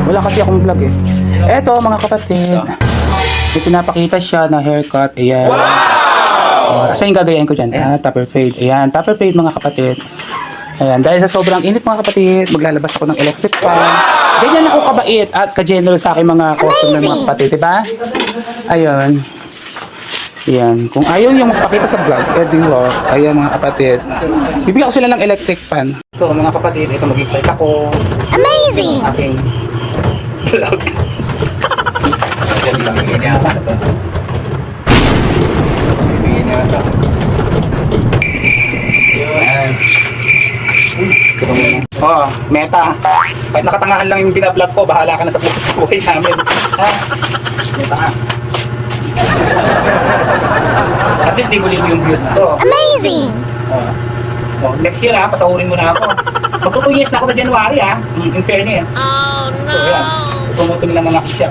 Wala kasi akong vlog eh. Eto mga kapatid. May pinapakita siya na haircut. Ayan. Asa yung gagayain ko dyan? Topper fade. Ayan, topper fade mga kapatid. Ayan, dahil sa sobrang init mga kapatid, maglalabas ako ng electric fan. Ganyan ako kabait at ka-general sa aking mga customer mga kapatid, diba? Ayun. Ayan, kung ayaw yung magpakita sa vlog, edi walk. Ayan mga kapatid. Bibigyan ko sila ng electric fan. So mga kapatid, ito mag-start ako. Amazing! Aking vlog. Oh, meta. Kahit nakatangahan lang yung binablog ko, bahala ka na sa buhay namin. Ha? Meta ka. At least di mo yung views ko. Amazing! Oh, next year ha, pasahurin mo na ako. Magto 2 years na ako sa January ha, in fairness. Oh no! So yan, pumoto nila ng action siya.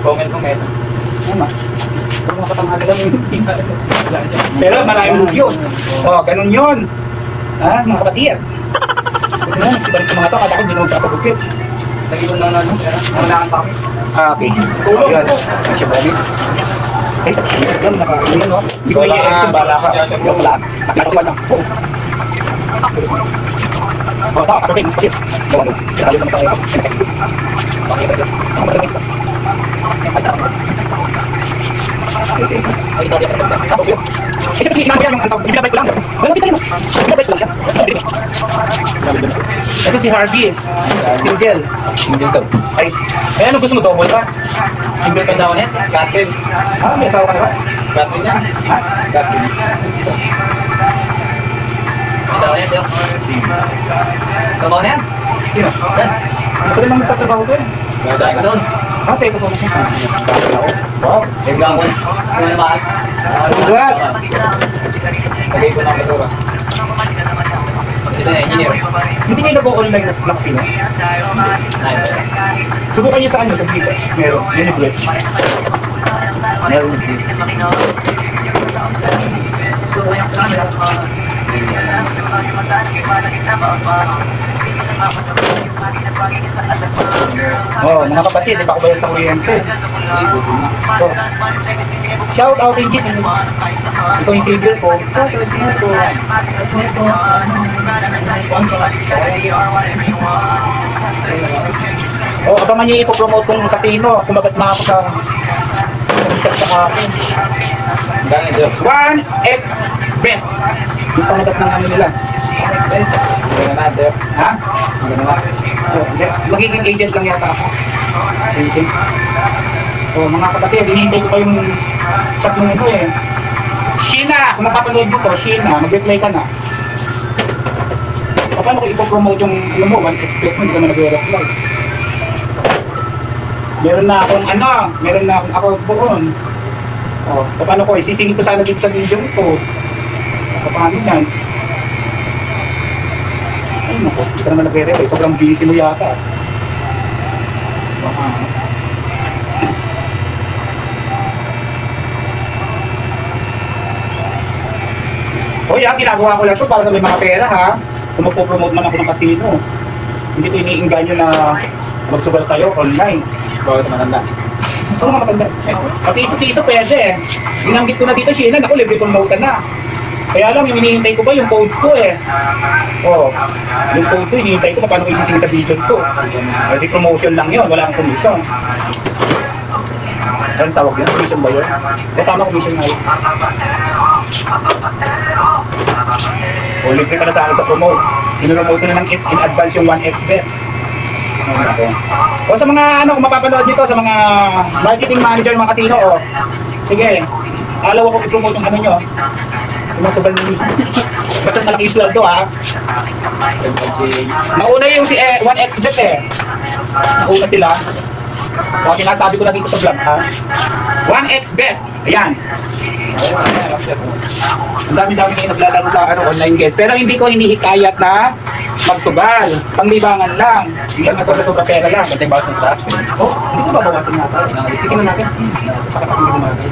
Comment mo, Meta. Tama. Pero mga katangahan lang yung pero maraming views. Oh, ganun yun. Ha, mga kapatid. Ano, nagsibalik ko mga to, kala ko hindi naman kapabukit. Lagi ko na ano, nangalangan pa kami. Okay. Yun. Siya balik. Ay, yan, nakakain no? Hindi ko i-ES kung bala ka. Yung pala. Nakita pa lang. Oh, tama. Okay, okay. Gawa mo. Sinabi naman tayo. Okay, okay. Ay, ito. Okay. Ito kasi inabi yan. Binabay ko lang. Wala, bitalin mo. Binabay ko lang siya. Ito si Harvey. Single. Single to. Ay, ano gusto mo? Double ba? Single pa sa niya? Katin. Ah, may asawa ka na ba? Katin niya. Ha? Katin. Asawa niya, Teo. Trabaho niya? Sino? Yan. Ano ka naman nagtatrabaho ko eh? Gagawin ka doon. Ah, sa'yo ko po. Wow. Nagkakon. Ano naman? Congrats! Lagay ko ng metura. Ito na, engineer. Hindi kayo nag-online na class sino? Subukan niyo sa ano, sa Gcash. Meron. Uniblet. Meron. Oh, mga kapatid, di pa ako bayad sa kuryente. Oh. Shout out in Jeep. Ito yung figure ko. Shout out in Jeep. Oh, abangan niyo ipopromote kong casino. Kumagat na ako sa akin. Gano'n ito. 1x bet. Yung pamagat ng ano nila. Maganda na, Teo. Ha? Maganda na. Oh, magiging agent lang yata ako. Agent. Oh, mga kapatid, hinihintay ko pa yung chat ng ito eh. Sheena! Kung napapanood mo to, Sheena, mag-reply ka na. Paano ko ipopromote yung, alam mo, 1x bet mo, hindi ka na nag-reply. Meron na akong ako doon. Oh, paano ko, isisingit ko sana dito sa video ko. Paano yan? Ay naku, hindi ka naman nagre-reply. Sobrang busy mo yata. Baka. Hoy, ginagawa ko lang ito para sa may mga pera ha. Kung magpo-promote man ako ng casino. Hindi ko iniinganyo na magsugal kayo online. Bakit maganda? Oo, mga matanda. Pati ito pwede eh. Ginanggit ko na dito, Sheena, naku, libre promote na. Kaya lang, yung hinihintay ko ba, yung code ko eh. Oo. Yung code ko, hinihintay ko, paano ko isisingit sa video ko. Di promotion lang yun, wala akong commission. Anong tawag yun? Commission ba yun? O tama, commission nga yun. O, libre ka na sa akin sa promote. Sinupromote ko na ng in advance yung 1x bet. O sa mga ano, kung mapapanood nyo to, sa mga marketing manager, mga casino, o. Sige, alaw ako i-promote yung ano nyo. Yung mga sabal nyo. Basta malaki yung sweldo ha. Nauna yung si 1x bet eh. Nauna sila. O, sinasabi ko na dito sa vlog ha. 1x bet. Ayan. Ang dami-dami kayo naglalaro sa ano, online guys. Pero hindi ko hinihikayat na magsugal. Panglibangan lang. Hindi ka sobra pera lang. Ba't yung bawas ng trust? Oh, hindi ko babawasan natin. Tingnan na natin. Pakapakinggan mo natin.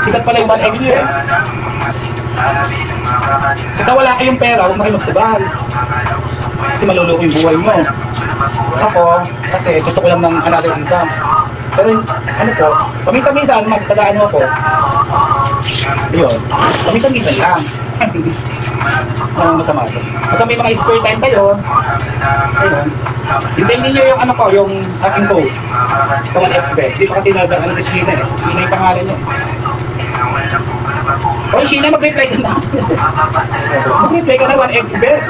Sikat pala yung 1x eh. Pagka wala kayong pera, huwag na kayo magsubal. Kasi maluluko yung buhay mo. Ako, kasi gusto ko lang ng another income. Pero ano po, paminsan-minsan, magtaga-ano ako. Ayun, paminsan-minsan lang. Masama ito. Pagka may mga spare time kayo, ayun, hintayin ninyo yung ano ko, yung aking code. Ito 1xbet. Dito kasi ano na Sheena eh. Sheena yung pangalan nyo. Oy, Sheena, mag-reply ka na. Mag-reply ka na 1xbet.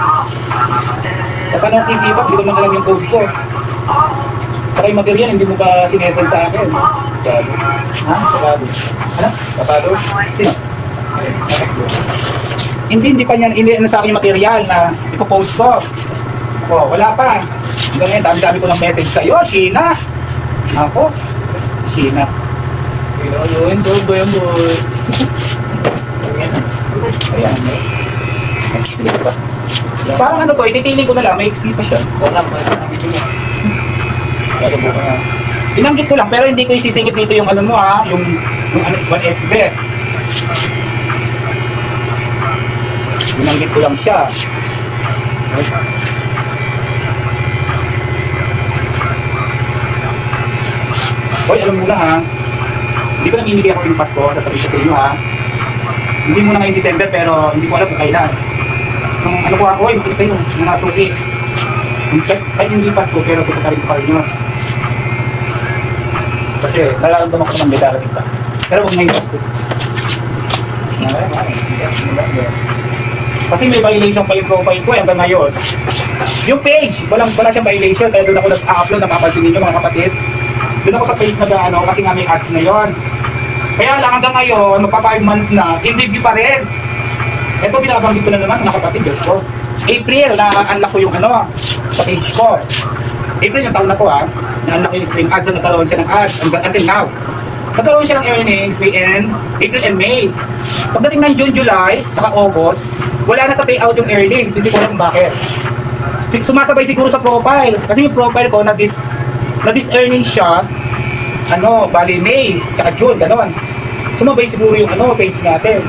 Kapag nung kikipap, dito mo na lang yung code ko. Saka yung material, hindi mo pa sinesend sa akin. Pasado. Ha? Pasado. Ano? Pasado? Sino? Hindi pa niyan, hindi sa akin yung material na ipopost ko. Oh, wala pa. Hanggang ngayon, dami-dami ko ng message sa'yo, Sheena. Ako, Sheena. Yun, boy, boy. Ayan. Parang ano to, ititiling ko na lang, may exit pa siya. Wala pa rin ang video mo. Kaya buka na. Inanggit ko lang, pero hindi ko isisingit dito yung ano mo ha, yung 1xbet. Inanggit ko lang siya. Hoy, alam mo na ha, hindi ko namimigay ako yung Pasko, sasabihin ko sa inyo ha. Hindi mo na ngayong December, pero hindi ko alam kung kailan. Nung ano ko ako, yung kayo, mga tuki. Kahit hindi Pasko, pero kita ka rin pa rin nyo. Kasi nararamdaman ko naman may darating sa. Pero huwag ngayong Pasko. Kasi may violation pa yung profile ko hanggang ngayon. Yung page, wala siyang violation, kaya doon ako nag-upload, napapansin ninyo mga kapatid. Doon ako sa page na ano, kasi nga may ads na yon. Kaya lang hanggang ngayon, magpa 5 months na, in review pa rin. Ito binabanggit ko na naman mga kapatid, Diyos ko. April, na-unlock ko yung ano, sa page ko. April yung taon na to ha, na-unlock yung stream ads, na nagkaroon siya ng ads until now. Nagkaroon siya ng earnings, May and April and May. Pagdating ng June, July, saka August, wala na sa payout yung earnings, hindi ko alam bakit. Sumasabay siguro sa profile, kasi yung profile ko na this earnings siya, ano, bali May, saka June, gano'n. Sumabay siguro yung ano, page natin.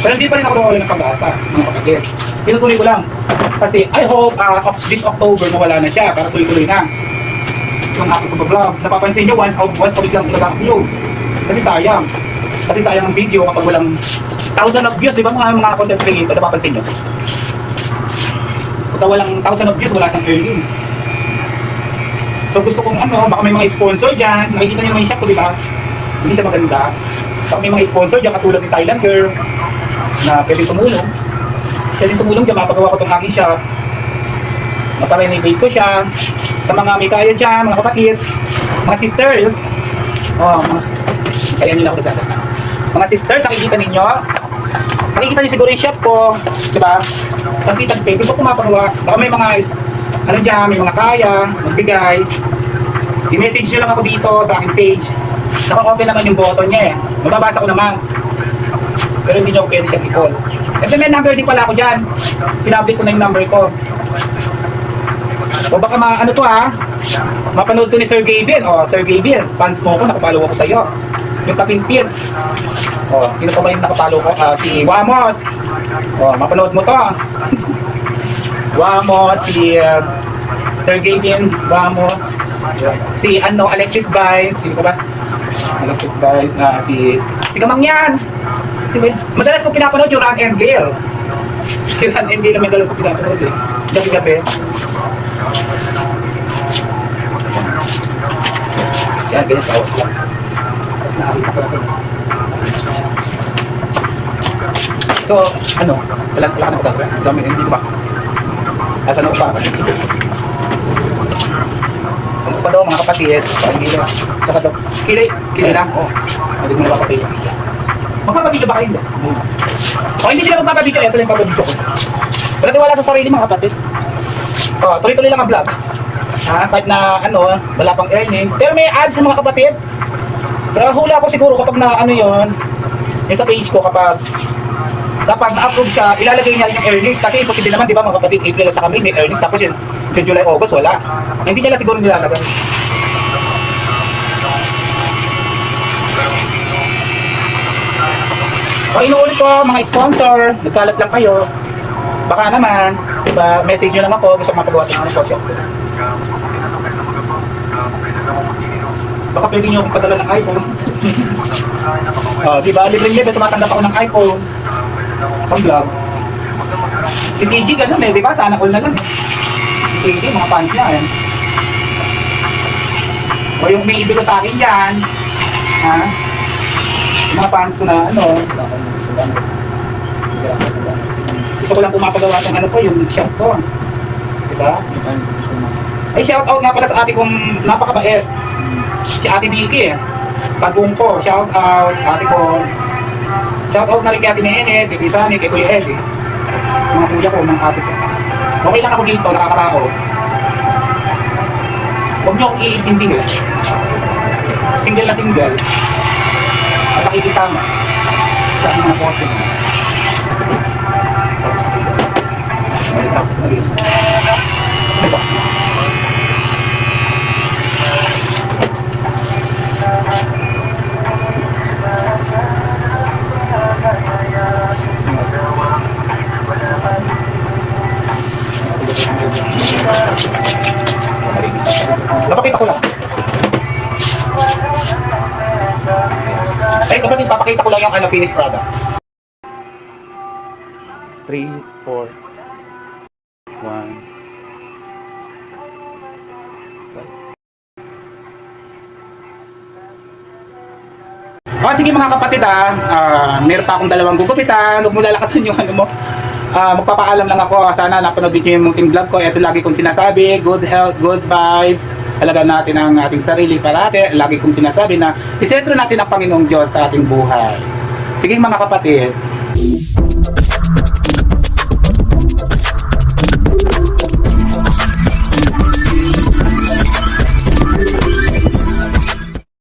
Pero hindi pa rin ako nawala ng pag-asa, mga kapatid. Tinutuloy ko lang. Kasi I hope this October mawala na siya, para tuloy-tuloy na. Yung aking pag-vlog. Napapansin nyo, once a week lang nag-upload. Kasi sayang. Kasi sayang ang video kapag walang 1,000 of views, di ba mga content creator, napapansin nyo? Pagka walang 1,000 of views, wala siyang earnings. So gusto kong ano, baka may mga sponsor dyan, nakikita nyo naman yung shop ko, di ba? Hindi siya maganda. Baka may mga sponsor dyan, katulad ni Thailand Girl, na pwedeng tumulong. Pwedeng tumulong dyan, mapagawa ko itong aking shop. Maparenovate ko siya. Sa mga may kaya dyan, mga kapatid, mga sisters. Oh, kaya nila ako nagsasabi. Mga sisters, nakikita ninyo. Nakikita niyo siguro yung shop ko, di ba? Nakikita ko, gusto ko mapagawa. Baka may mga ano dyan, may mga kaya, magbigay. I-message nyo lang ako dito sa aking page. Naka-open naman yung button niya eh. Mababasa ko naman. Pero hindi nyo ako pwede siyang i-call. And then may number din pala ako dyan. Pinablik ko na yung number ko. O baka ano to ha, mapanood to ni Sir Gabriel. O, Sir Gabriel, fans mo ko, nakapalo ako sa'yo. Yung Kapinpin. O, sino pa ba yung nakapalo ko? Si Wamos. O, mapanood mo to. Wamos, si Sir Gabriel, Wamos. Si ano, Alexis Baez. Sino pa ba? Alexis Baez, si Kamangyan. Madalas ko pinapanood yung Ran and Gale. Si Ran and Gale ang madalas ko pinapanood eh. Gabi-gabi. Yan, ganyan tawag lang. Nakakita ko lang. So, ano? Wala ka na magagawa. Sa amin, hindi ba? Asan ako pa? Saan pa daw mga kapatid? Hindi na. Saka daw. Kilay lang. Oo. Hindi mo na papapilyo. Magpapabidyo ba kayo? O hindi sila magpapabidyo, ito lang papabidyo ko. Pero tiwala sa sarili mga kapatid. O, tuloy-tuloy lang ang vlog. Kahit na ano, wala pang earnings. Pero may ads ng mga kapatid. Pero hula ko siguro kapag na ano yun, yung sa page ko kapag na-upload siya, ilalagay niya yung earnings. Kasi imposible naman, di ba mga kapatid, April at saka May earnings. Tapos yun, July, August, wala. Hindi niya lang siguro nilalagay. O inuulit ko mga sponsor, nagkalat lang kayo. Baka naman, diba, message nyo lang ako, gusto ko mapagawa ng negosyo. Baka pwede nyo akong padala ng iPhone. Diba, libre-libre, tumatanggap ako ng iPhone. Pang vlog. Si TG ganun eh, diba? Sana all na lang eh. Si TG, mga fans niya eh. O yung may ibig ko sa akin yan, ha? Yung mga fans ko na ano, gusto ko lang pumapagawa ng ano ko, yung shop ko. Diba? Ay, shout out nga pala sa ate kong napakabait. Si Ate Vicky eh. Pagong ko, shout out, ate ko. Shout out na rin kay Ate Nene, kay Isani, kay Kuya Ed eh. Mga kuya ko, mga ate ko. Okay lang ako dito, nakakaraos. Huwag niyo akong iintindi eh. Single na single. At nakikisama. Sa aking mga posting. Napakita ko lang. Ay, kapatid, papakita ko lang yung ano, finished product. 3, 4, 1. Sige mga kapatid meron pa akong dalawang gugupitan. Huwag mo lalakasan yung ano mo. Magpapaalam lang ako. Sana napanood niyo yung munting vlog ko. Ito lagi kong sinasabi, good health, good vibes. Alagaan natin ang ating sarili parati. Lagi kong sinasabi na isentro natin ang Panginoong Diyos sa ating buhay. Sige mga kapatid,